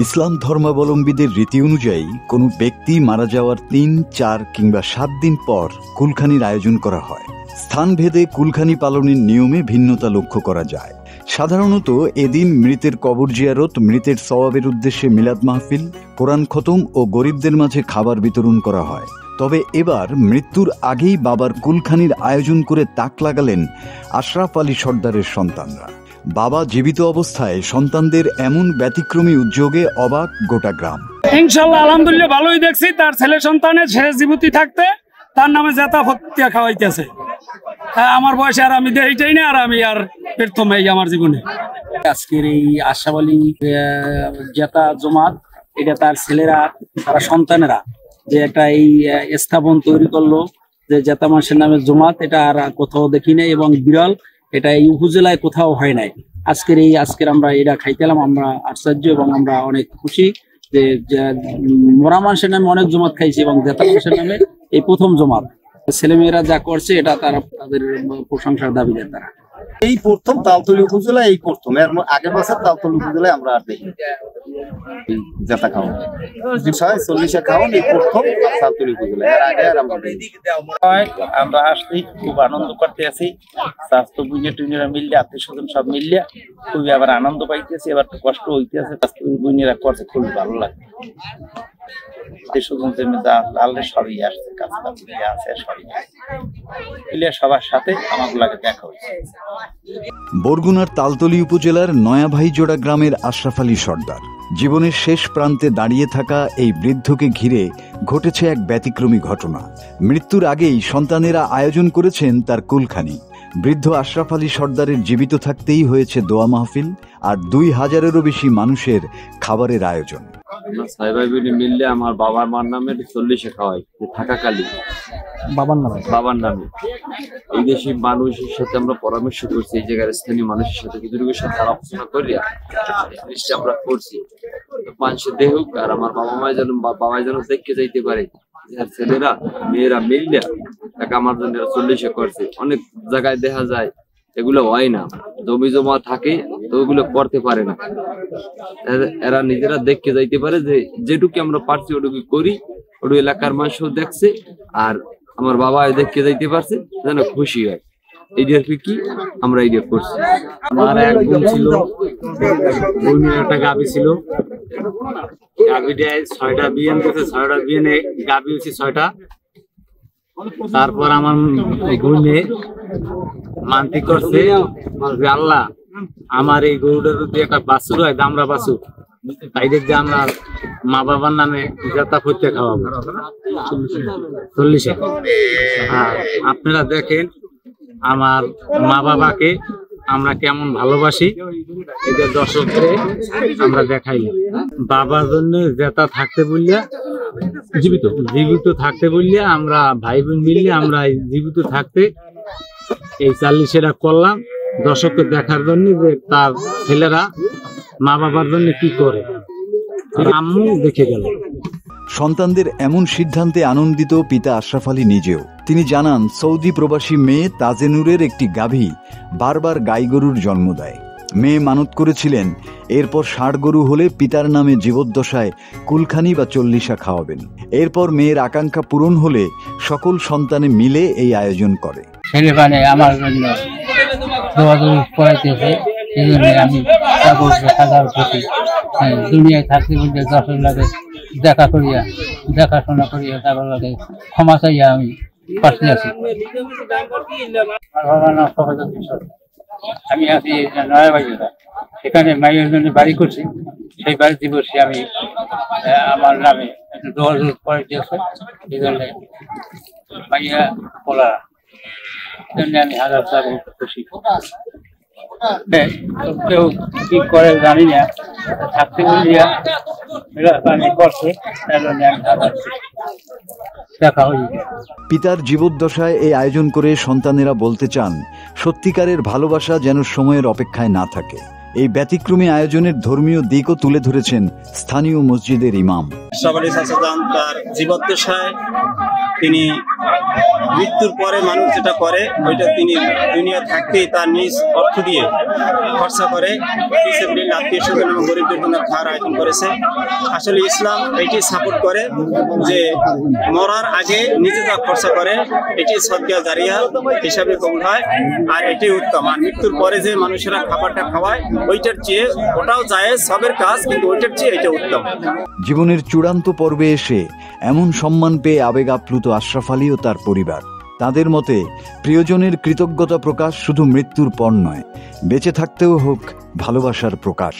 ইসলাম ধর্মাবলম্বীদের রীতি অনুযায়ী কোনো ব্যক্তি মারা যাওয়ার ৩, ৪ কিংবা ৭ দিন পর কুলখানির আয়োজন করা হয়। স্থানভেদে কুলখানি পালনের নিয়মে ভিন্নতা লক্ষ্য করা যায়। সাধারণত এদিন মৃতের কবর জিয়ারত, মৃতের সওয়াবের উদ্দেশ্যে মিলাদ মাহফিল, কোরআন খতম ও গরিবদের মাঝে খাবার বিতরণ করা হয়। তবে এবার মৃত্যুর আগেই বাবার কুলখানির আয়োজন করে তাক লাগালেন আশরাফ আলী সর্দারের সন্তানরা। বাবা জীবিত অবস্থায় সন্তানদের এমন ব্যতিক্রমী উদ্যোগে অবাক গোটা গ্রাম। ইনশাআল্লাহ আলহামদুলিল্লাহ ভালোই দেখছি। তার ছেলে সন্তানের শেষ জীবিত থাকতে তার নামে জেতা ফতিয়া খাওয়াইতেছে। আমার বয়সে আর আমি এইটাই না, আর আমি আর প্রথম এই আমার জীবনে। আজকের এই আশরাফ আলী জেতা জমাত, এটা তার ছেলেরা, তারা সন্তানেরা যে একটা এই স্থাপন তৈরি করলো যে জেতা মানুষের নামে জমাত, এটা আর কোথাও দেখি নাই এবং বিরল, এটা এই উপজেলায় কোথাও হয় নাই। আজকের আমরা এটা খাইতেলাম, আমরা আশ্চর্য এবং আমরা অনেক খুশি যে মরা মানুষের নামে অনেক জমাত খাইছি এবং জেতা মানুষের নামে এই প্রথম জমাত। ছেলেমেয়েরা যা করছে এটা তাদের প্রশংসার দাবিদার। তারা এই প্রথম তালতলী উপজেলা, এই প্রথম, এর আগের বছর তালতলী উপজেলায় আমরা আর দেখি জেতা খাওয়ান 40 খাওয়ান এই প্রথম তালতলী উপজেলা, এর আগে আর আমরা আসছি খুব আনন্দ করতে আছি। স্বাস্থ্য বুঝে টুনিরা মিললে, আত্মীয় স্বজন সব মিললে খুবই আবার আনন্দ পাইতেছি। এবার কষ্ট হইতেছে, স্বাস্থ্য বুঝিরা করছে, খুব ভালো লাগে। সবাই আসছে, সবার সাথে আমার লাগে দেখা হয়েছে। বরগুনার তালতলী উপজেলার নয়াভাইজোড়া গ্রামের আশরাফ আলী সর্দার জীবনের শেষ প্রান্তে দাঁড়িয়ে থাকা এই বৃদ্ধকে ঘিরে ঘটেছে এক ব্যতিক্রমী ঘটনা। মৃত্যুর আগেই সন্তানেরা আয়োজন করেছেন তার কুলখানি। বৃদ্ধ আশরাফ আলী সর্দারের জীবিত থাকতেই হয়েছে দোয়া মাহফিল আর 2000-এরও বেশি মানুষের খাবারের আয়োজন। মিললে আমার বাবার মার নামে 40 খাওয়াই থাকাকালীন বাবার নামে এই দেশি মানুষের সাথে আমরা পরামর্শ করছি, এই জায়গার স্থানীয় মানুষের সাথে বুজুর্গের সাথে আলোচনা করিয়া আমরা করছি মানুষের দেহুক আর আমার বাবা যেন দেখতে যাইতে পারে। ছেলেরা মেয়েরা মিললে তাকে আমার জন্য 40 করছে। অনেক জায়গায় দেখা যায় এগুলো হয় না, জমি জমা থাকে তো ওগুলো করতে পারে না। এরা নিজেরা দেখতে যাইতে পারে যে যেটুকু আমরা পারছি ওটুকু করি, ওটুকু এলাকার মানুষও দেখছে আর আমার বাবা দেখতে যাইতে পারছে, যেন খুশি হয়। এইটার কি আমরা এইটা করছি। আমার এক বোন ছিল, বোনের একটা গাভী ছিল, গাভীটায় 6টা বিয়ান করছে, 6টা বিয়ানে গাভী হচ্ছে 6টা। তারপর আমার বোনে মানতি করছে, আল্লাহ আমার এই গরুটার যদি একটা বাছুর হয়, দামরা বাছুর, তাই দেখতে আমরা মা বাবার নামে জেতা ফত্যা খাওয়াবো 40। আর আপনারা দেখেন আমার মা বাবাকে আমরা কেমন ভালোবাসি, এটা দর্শককে আমরা দেখাইলাম। বাবার জন্য জেতা থাকতে বললে, জীবিত থাকতে বললে আমরা ভাই বোন মিললে আমরা জীবিত থাকতে এই 40 করলাম দর্শককে দেখার জন্য যে তার ছেলেরা মা বাবার জন্য কি করে, আম্মু দেখে গেল। সন্তানদের এমন সিদ্ধান্তে আনন্দিত পিতা আশরাফ আলী নিজেও। তিনি জানান, সৌদি প্রবাসী মেয়ে তাজেনুরের একটি গাভী বারবার গাই গরুর জন্ম দেয়। মেয়ে মানত করেছিলেন এরপর 60 গরু হলে পিতার নামে জীবদ্দশায় কুলখানি বা 40 খাওয়াবেন। এরপর মেয়ের আকাঙ্ক্ষা পূরণ হলে সকল সন্তানে মিলে এই আয়োজন করে। আমার জন্য আমি দুনিয়ায় থাকতে বলতে দর্শক লাগে দেখাশোনা করিয়া তারপর লাগে ক্ষমা চাইয়া আমি পাশে আছি। আমি আছি নয়াভাইজোড়া, সেখানে মায়ের জন্য বাড়ি করছি। সেই বাড়িতে বসে আমি আমার নামে দোয়া করে দিয়েছে, এই জন্য মাইয়া বলা জন্য আমি হাজার খুশি। কেউ কি করে জানি না, থাকতে বলিয়া করছে, দেখা হয়ে। পিতার জীবদ্দশায় এই আয়োজন করে সন্তানেরা বলতে চান, সত্যিকারের ভালোবাসা যেন সময়ের অপেক্ষায় না থাকে। এই ব্যতিক্রমী আয়োজনের ধর্মীয় দিকও তুলে ধরেছেন স্থানীয় মসজিদের ইমাম। তার জীবদ্দশায় তিনি মৃত্যুর পরে মানুষ যেটা করে ওইটা তিনি দুনিয়া থাকতেই তার নিজ অর্থ দিয়ে খরচা করে আত্মীয় স্বজন এবং গরিবদের জন্য খাওয়ার আয়োজন করেছে। আসলে ইসলাম এটি সাপোর্ট করে যে মরার আগে নিজে যা খরচা করে এটি সদকা জারিয়া হিসাবে কবুল হয়, আর এটি উত্তম। আর মৃত্যুর পরে যে মানুষেরা খাবারটা খাওয়ায় ওইটার চেয়ে ওটাও জায়েজ সবের কাজ, কিন্তু ওইটার চেয়ে এটা উত্তম। জীবনের চূড়ান্ত পর্বে এসে এমন সম্মান পেয়ে আবেগ আপ্লুত আশরাফ আলী ও তার পরিবার। তাদের মতে প্রিয়জনের কৃতজ্ঞতা প্রকাশ শুধু মৃত্যুর পর নয়, বেঁচে থাকতেও হোক ভালোবাসার প্রকাশ।